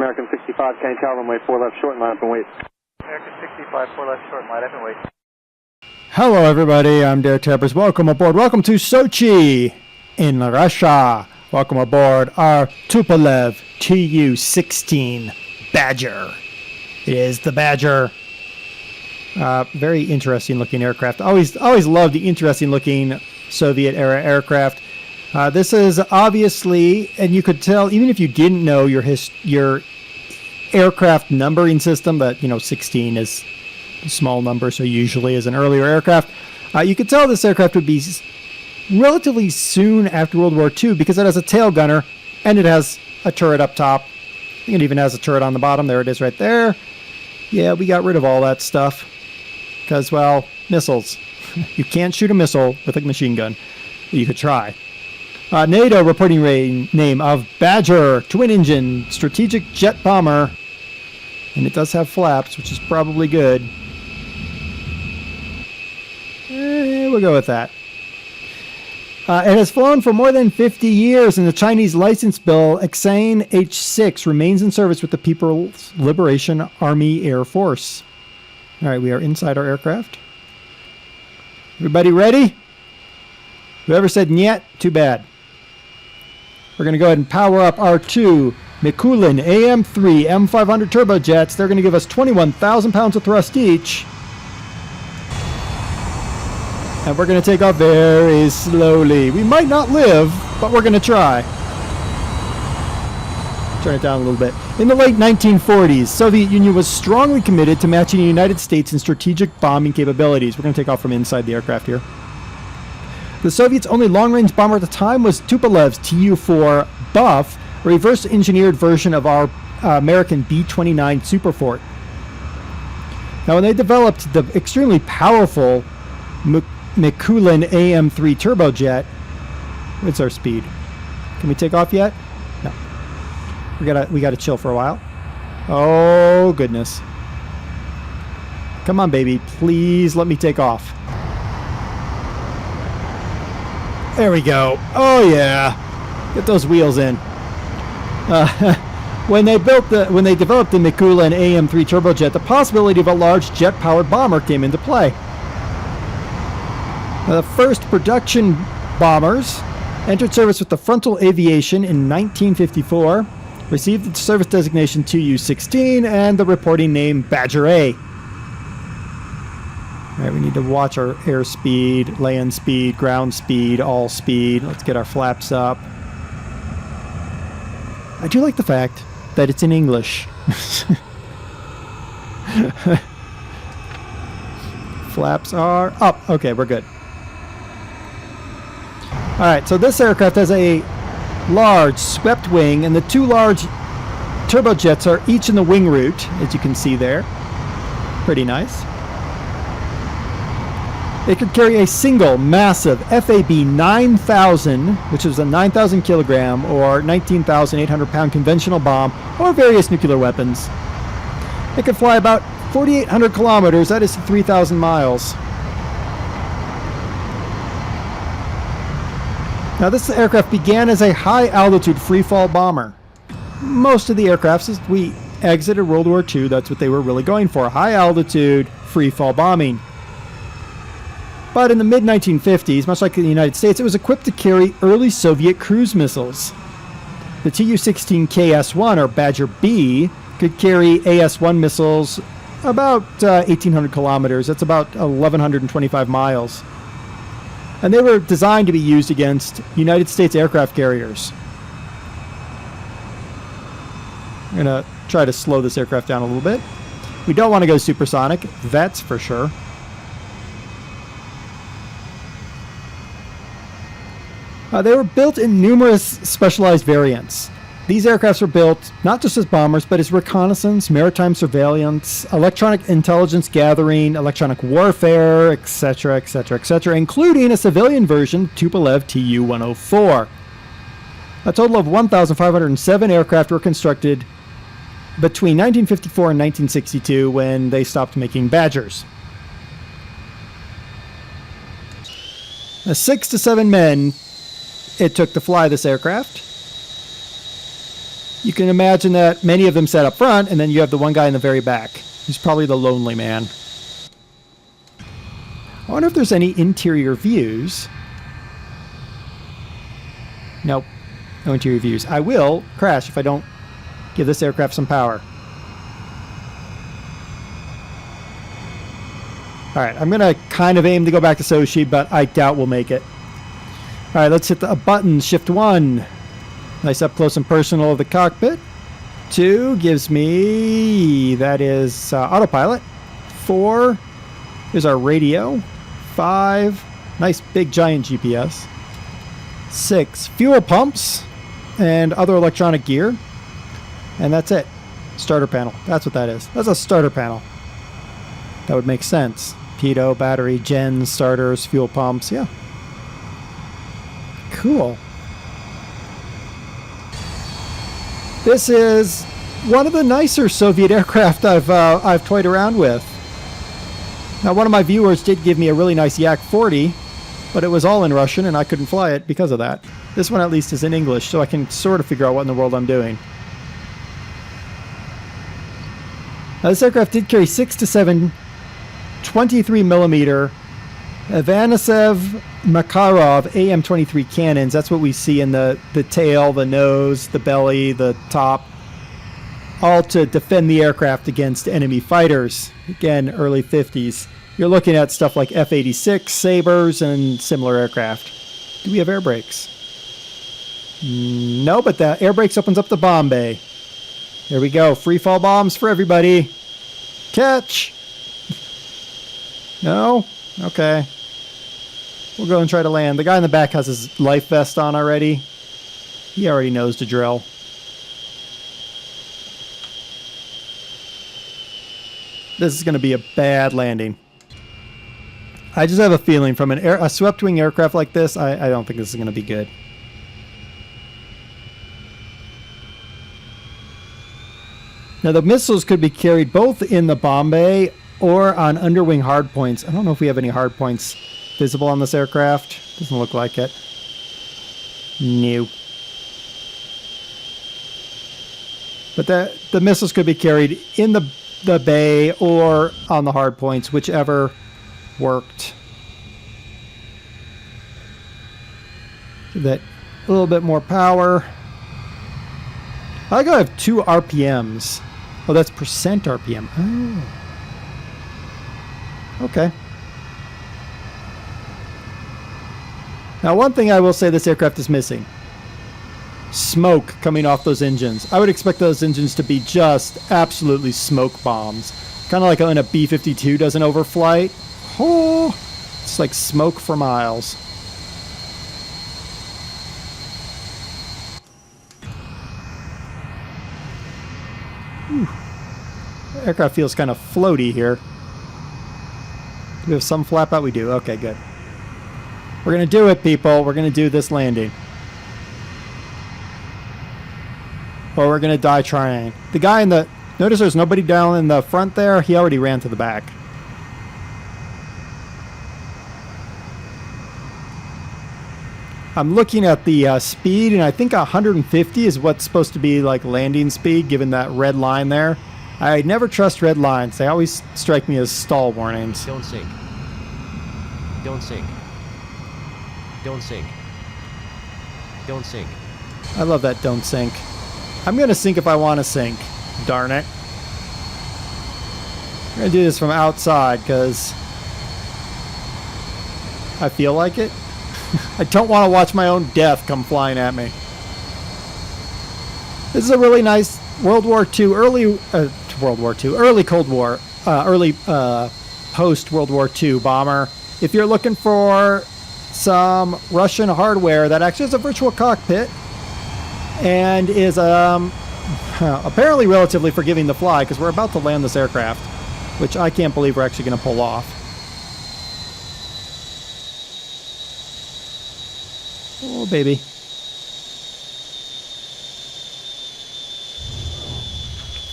American 65, can't tell runway 4 left short, line up and wait. American 65, 4 left short, line up and wait. Hello everybody, I'm DerTebbers. Welcome aboard. Welcome to Sochi in Russia. Welcome aboard our Tupolev Tu-16 Badger. It is the Badger. Very interesting looking aircraft. Always loved the interesting looking Soviet era aircraft. This is obviously, and you could tell even if you didn't know your aircraft numbering system, that 16 is a small number, so usually is an earlier aircraft. You could tell this aircraft would be relatively soon after World War II because it has a tail gunner and it has a turret up top. I think it even has a turret on the bottom. There it is right there. Yeah, we got rid of all that stuff because, well, missiles. You can't shoot a missile with a machine gun. You could try. NATO reporting name of Badger, twin-engine, strategic jet bomber. And it does have flaps, which is probably good. We'll go with that. It has flown for more than 50 years, and the Chinese license bill Xane H6 remains in service with the People's Liberation Army Air Force. All right, we are inside our aircraft. Everybody ready? Whoever said "nyet," too bad. We're going to go ahead and power up our two Mikulin AM3 M500 turbojets. They're going to give us 21,000 pounds of thrust each. And we're going to take off very slowly. We might not live, but we're going to try. Turn it down a little bit. In the late 1940s, Soviet Union was strongly committed to matching the United States in strategic bombing capabilities. We're going to take off from inside the aircraft here. The Soviets' only long-range bomber at the time was Tupolev's Tu-4 Buff, a reverse-engineered version of our American B-29 Superfort. Now, when they developed the extremely powerful Mikulin AM3 turbojet, what's our speed? Can we take off yet? No. We gotta chill for a while. Oh goodness! Come on, baby, please let me take off. There we go. Oh yeah, get those wheels in. When they developed the Mikulin AM3 turbojet, the possibility of a large jet-powered bomber came into play. The first production bombers entered service with the Frontal Aviation in 1954, received the service designation Tu-16 and the reporting name Badger A. All right, we need to watch our airspeed, land speed, ground speed, all speed. Let's get our flaps up. I do like the fact that it's in English. Flaps are up. Okay, we're good. All right, so this aircraft has a large swept wing, and the two large turbojets are each in the wing root, as you can see there. Pretty nice. It could carry a single massive FAB 9000, which is a 9,000 kilogram or 19,800 pound conventional bomb, or various nuclear weapons. It could fly about 4,800 kilometers, that is 3,000 miles. Now, this aircraft began as a high-altitude free-fall bomber. Most of the aircrafts, as we exited World War II, that's what they were really going for, high-altitude free-fall bombing. But in the mid-1950s, much like in the United States, it was equipped to carry early Soviet cruise missiles. The Tu-16 KS-1, or Badger B, could carry AS-1 missiles about 1,800 kilometers. That's about 1,125 miles. And they were designed to be used against United States aircraft carriers. I'm going to try to slow this aircraft down a little bit. We don't want to go supersonic, that's for sure. They were built in numerous specialized variants. These aircrafts were built not just as bombers, but as reconnaissance, maritime surveillance, electronic intelligence gathering, electronic warfare, etc., etc., etc., including a civilian version, Tupolev Tu-104. A total of 1,507 aircraft were constructed between 1954 and 1962 when they stopped making Badgers. 6 to 7 men it took to fly this aircraft. You can imagine that many of them sat up front, and then you have the one guy in the very back. He's probably the lonely man. I wonder if there's any interior views. Nope. No interior views. I will crash if I don't give this aircraft some power. Alright, I'm going to kind of aim to go back to Sochi, but I doubt we'll make it. Alright, let's hit the button. Shift 1. Nice up close and personal of the cockpit. 2 gives me... that is autopilot. 4 is our radio. 5, nice big giant GPS. 6, fuel pumps and other electronic gear. And that's it. Starter panel. That's what that is. That's a starter panel. That would make sense. Pitot, battery, gens, starters, fuel pumps. Yeah. Cool. This is one of the nicer Soviet aircraft I've toyed around with. Now, one of my viewers did give me a really nice Yak-40, but it was all in Russian and I couldn't fly it because of that. This one at least is in English, so I can sort of figure out what in the world I'm doing. Now, this aircraft did carry 6 to 7 23mm Ivanasev Makarov AM-23 cannons. That's what we see in the tail, the nose, the belly, the top, all to defend the aircraft against enemy fighters. Again, early 50s. You're looking at stuff like F-86, Sabres, and similar aircraft. Do we have air brakes? No, but the air brakes opens up the bomb bay. Here we go. Free fall bombs for everybody. Catch! No? Okay. We'll go and try to land. The guy in the back has his life vest on already. He already knows the drill. This is going to be a bad landing. I just have a feeling from a swept-wing aircraft like this, I don't think this is going to be good. Now, the missiles could be carried both in the bomb bay or on underwing hardpoints. I don't know if we have any hardpoints visible on this aircraft. Doesn't look like it. No. But the missiles could be carried in the bay or on the hardpoints, whichever worked. Give that a little bit more power. I like how I have 2 RPMs. Oh, that's percent RPM. Oh. Okay. Now, one thing I will say this aircraft is missing. Smoke coming off those engines. I would expect those engines to be just absolutely smoke bombs. Kind of like when a B-52 does an overflight. Oh, it's like smoke for miles. Whew. The aircraft feels kind of floaty here. Do we have some flap out? We do. Okay, good. We're going to do it, people. We're going to do this landing. Or we're going to die trying. The guy in the... Notice there's nobody down in the front there. He already ran to the back. I'm looking at the speed, and I think 150 is what's supposed to be like landing speed, given that red line there. I never trust red lines. They always strike me as stall warnings. Don't sink. Don't sink. Don't sink. Don't sink. I love that don't sink. I'm going to sink if I want to sink. Darn it. I'm going to do this from outside because I feel like it. I don't want to watch my own death come flying at me. This is a really nice World War II, early Cold War, early post-World War II bomber. If you're looking for some Russian hardware that actually has a virtual cockpit and is apparently relatively forgiving to fly, because we're about to land this aircraft, which I can't believe we're actually going to pull off. Oh, baby.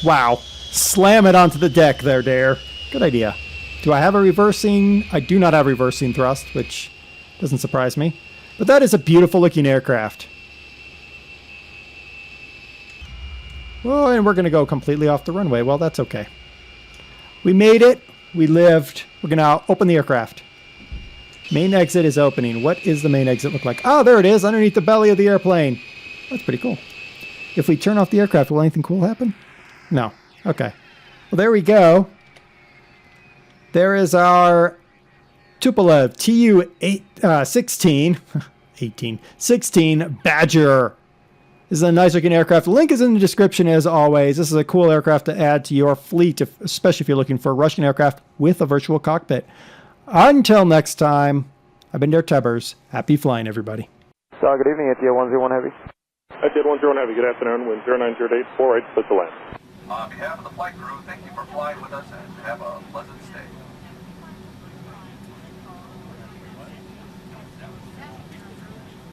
Wow. Slam it onto the deck there, Dare. Good idea. Do I have a reversing? I do not have reversing thrust, which doesn't surprise me. But that is a beautiful looking aircraft. Oh, and we're going to go completely off the runway. Well, that's okay. We made it. We lived. We're going to open the aircraft. Main exit is opening. What does the main exit look like? Oh, there it is, underneath the belly of the airplane. That's pretty cool. If we turn off the aircraft, will anything cool happen? No. Okay. Well, there we go. There is our Tupolev Tu-16 Badger. This is a nice looking aircraft. The link is in the description as always. This is a cool aircraft to add to your fleet, especially if you're looking for a Russian aircraft with a virtual cockpit. Until next time, I've been DerTebbers. Happy flying, everybody. Good evening, ATO 101 Heavy. ATO 101 Heavy, good afternoon. Wind 0908, 48, split to land. On behalf of the flight crew, thank you for flying with us and have a pleasant stay.